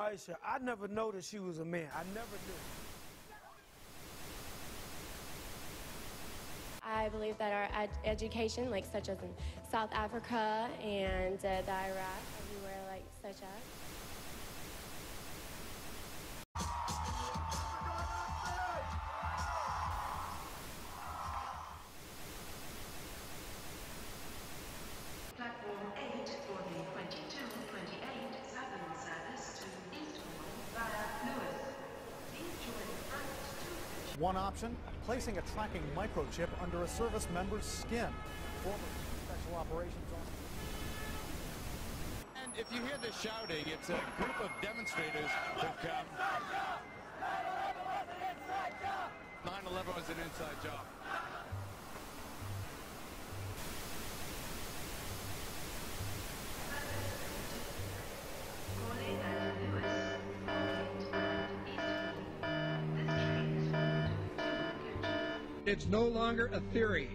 Aisha, I never noticed she was a man. I never knew. I believe that our education, like such as in South Africa and the Iraq, everywhere like such as. Platform 8 for the 2228 Southern service to Eastbourne via Lewis. Please join front 2. One option, placing a tracking microchip under a service member's skin. Former special operations officer. And if you hear the shouting, it's a group of demonstrators who've come. 9/11 was an inside job. It's no longer a theory.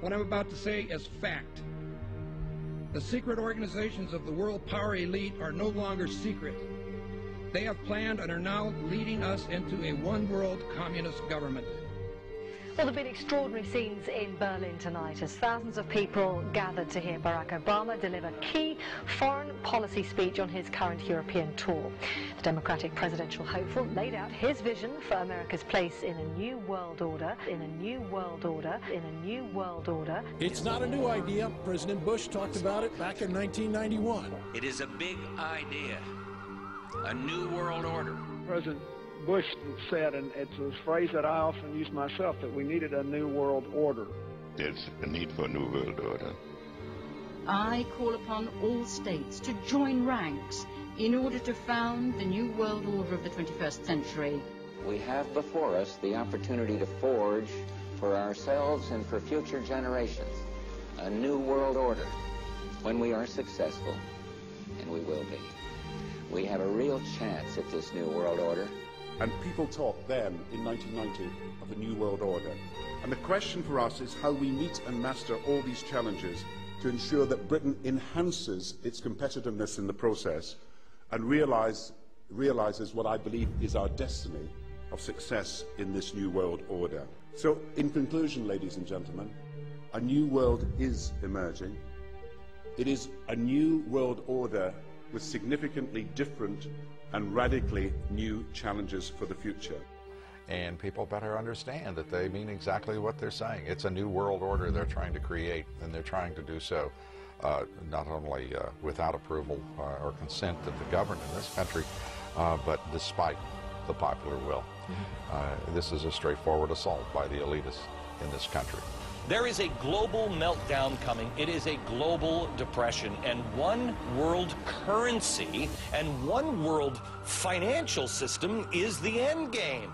What I'm about to say is fact. The secret organizations of the world power elite are no longer secret. They have planned and are now leading us into a one-world communist government. Well, there have been extraordinary scenes in Berlin tonight as thousands of people gathered to hear Barack Obama deliver key foreign policy speech on his current European tour. The Democratic presidential hopeful laid out his vision for America's place in a new world order, in a new world order, in a new world order. It's not a new idea. President Bush talked about it back in 1991. It is a big idea, a new world order. President Bush said, and it's a phrase that I often use myself, that we needed a new world order. There's a need for a new world order. I call upon all states to join ranks in order to found the new world order of the 21st century. We have before us the opportunity to forge for ourselves and for future generations a new world order. When we are successful, and we will be, we have a real chance at this new world order. And people talked then, in 1990, of a new world order. And the question for us is how we meet and master all these challenges to ensure that Britain enhances its competitiveness in the process and realizes what I believe is our destiny of success in this new world order. So, in conclusion, ladies and gentlemen, a new world is emerging. It is a new world order with significantly different and radically new challenges for the future. And people better understand that they mean exactly what they're saying. It's a new world order they're trying to create, and they're trying to do so not only without approval or consent of the governed in this country, but despite the popular will. This is a straightforward assault by the elitists in this country. There is a global meltdown coming. It is a global depression, and one world currency and one world financial system is the end game.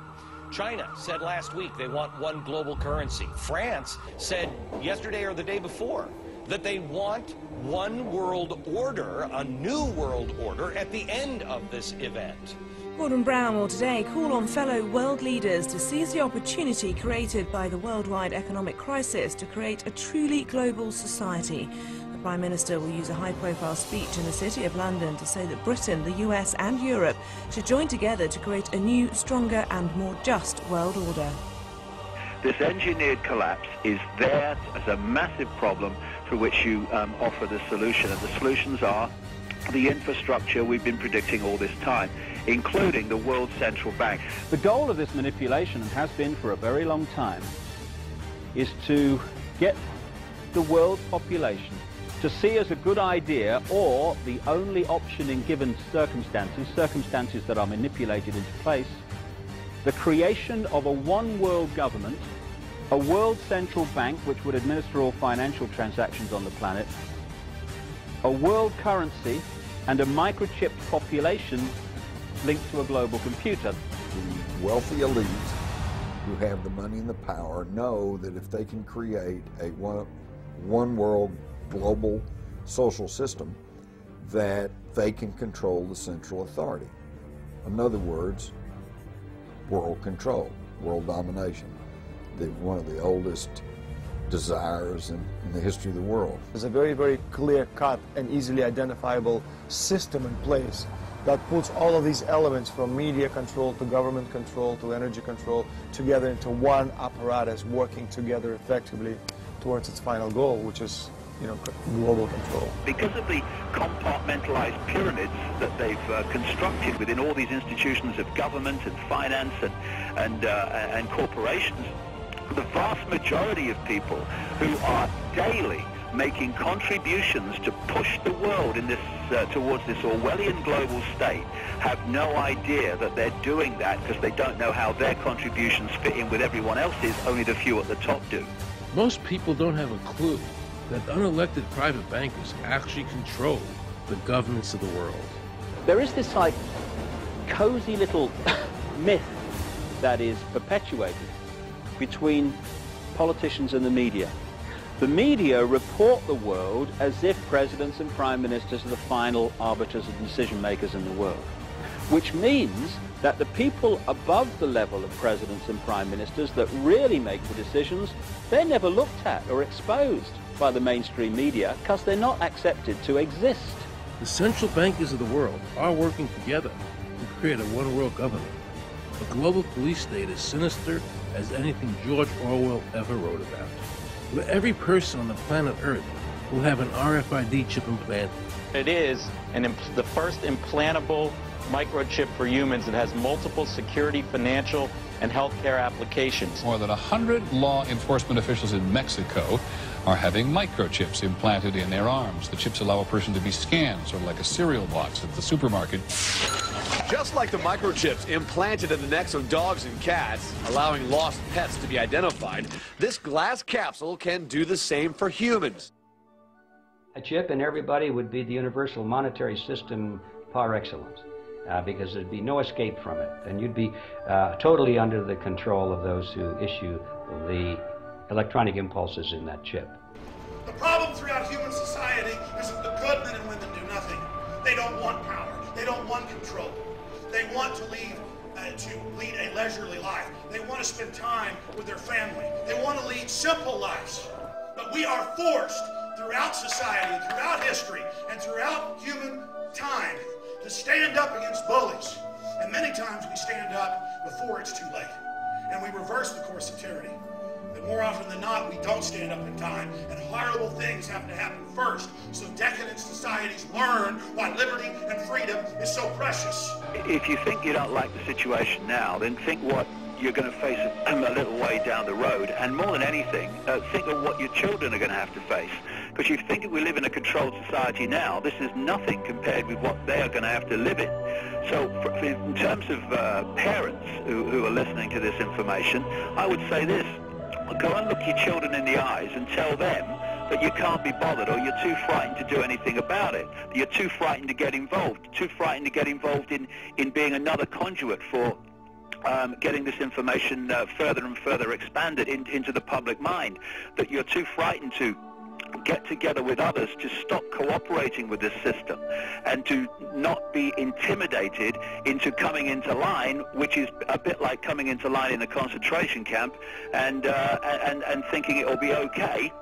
China said last week they want one global currency. France said yesterday or the day before that they want one world order, a new world order, at the end of this event. Gordon Brown will today call on fellow world leaders to seize the opportunity created by the worldwide economic crisis to create a truly global society. The Prime Minister will use a high-profile speech in the City of London to say that Britain, the US and Europe should join together to create a new, stronger and more just world order. This engineered collapse is there as a massive problem for which you offer the solution, and the solutions are the infrastructure we've been predicting all this time, including the World Central Bank. The goal of this manipulation, and has been for a very long time, is to get the world population to see as a good idea, or the only option in given circumstances that are manipulated into place, the creation of a one-world government, a world central bank which would administer all financial transactions on the planet, a world currency, and a microchipped population linked to a global computer. The wealthy elite who have the money and the power know that if they can create a one world global social system, that they can control the central authority. In other words, world control, world domination, one of the oldest desires in the history of the world. There's a very, very clear-cut and easily identifiable system in place that puts all of these elements from media control to government control to energy control together into one apparatus working together effectively towards its final goal, which is, you know, global control. Because of the compartmentalized pyramids that they've constructed within all these institutions of government and finance and corporations, the vast majority of people who are daily making contributions to push the world in this towards this Orwellian global state have no idea that they're doing that, because they don't know how their contributions fit in with everyone else's. Only the few at the top do. Most people don't have a clue that unelected private bankers actually control the governments of the world. There is this like cozy little myth that is perpetuated between politicians and the media. The media report the world as if presidents and prime ministers are the final arbiters and decision makers in the world, which means that the people above the level of presidents and prime ministers that really make the decisions, they're never looked at or exposed by the mainstream media because they're not accepted to exist. The central bankers of the world are working together to create a one-world government. A global police state as sinister as anything George Orwell ever wrote about, where every person on the planet Earth will have an RFID chip implanted. It is the first implantable microchip for humans that has multiple security, financial, and healthcare applications. More than 100 law enforcement officials in Mexico are having microchips implanted in their arms. The chips allow a person to be scanned, sort of like a cereal box at the supermarket. Just like the microchips implanted in the necks of dogs and cats, allowing lost pets to be identified, this glass capsule can do the same for humans. A chip in everybody would be the universal monetary system par excellence, because there'd be no escape from it, and you'd be totally under the control of those who issue the electronic impulses in that chip. The problem throughout human society is that the good men and women do nothing. They don't want power. They don't want control. They want to lead a leisurely life. They want to spend time with their family. They want to lead simple lives. But we are forced throughout society, throughout history, and throughout human time to stand up against bullies. And many times we stand up before it's too late. And we reverse the course of tyranny. But more often than not, we don't stand up in time, and horrible things have to happen first, so decadent societies learn why liberty and freedom is so precious. If you think you don't like the situation now, then think what you're going to face a little way down the road, and more than anything, think of what your children are going to have to face. Because you think we live in a controlled society now, this is nothing compared with what they are going to have to live in. So in terms of parents who are listening to this information, I would say this: go and look your children in the eyes and tell them that you can't be bothered, or you're too frightened to do anything about it. You're too frightened to get involved, in being another conduit for getting this information further and further expanded into the public mind, that you're too frightened to get together with others to stop cooperating with this system and to not be intimidated into coming into line, which is a bit like coming into line in a concentration camp and thinking it will be okay.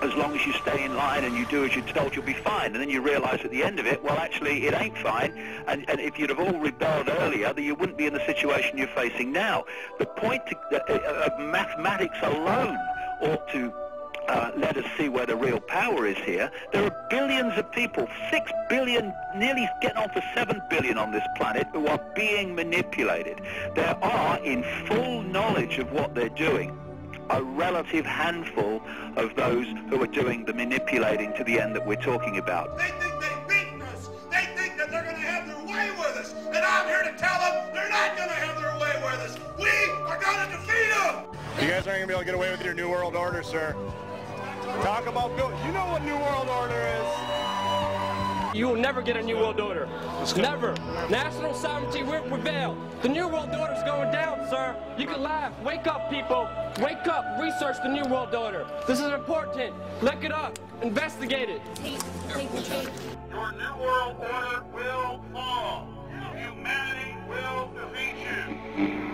As long as you stay in line and you do as you're told, you'll be fine. And then you realize at the end of it, well, actually, it ain't fine. And if you'd have all rebelled earlier, then you wouldn't be in the situation you're facing now. The point of mathematics alone ought to let us see where the real power is here. There are billions of people, 6 billion, nearly getting on for 7 billion on this planet, who are being manipulated. There are, in full knowledge of what they're doing, a relative handful of those who are doing the manipulating to the end that we're talking about. They think they've beaten us. They think that they're going to have their way with us. And I'm here to tell them they're not going to have their way with us. We are going to defeat them. You guys aren't going to be able to get away with your New World Order, sir. Talk about Bill. You know what New World Order is. You will never get a New World Order. Never. National sovereignty will prevail. The New World Order is going down, sir. You can laugh. Wake up, people. Wake up. Research the New World Order. This is important. Look it up. Investigate it. Your New World Order will fall. Humanity will defeat you.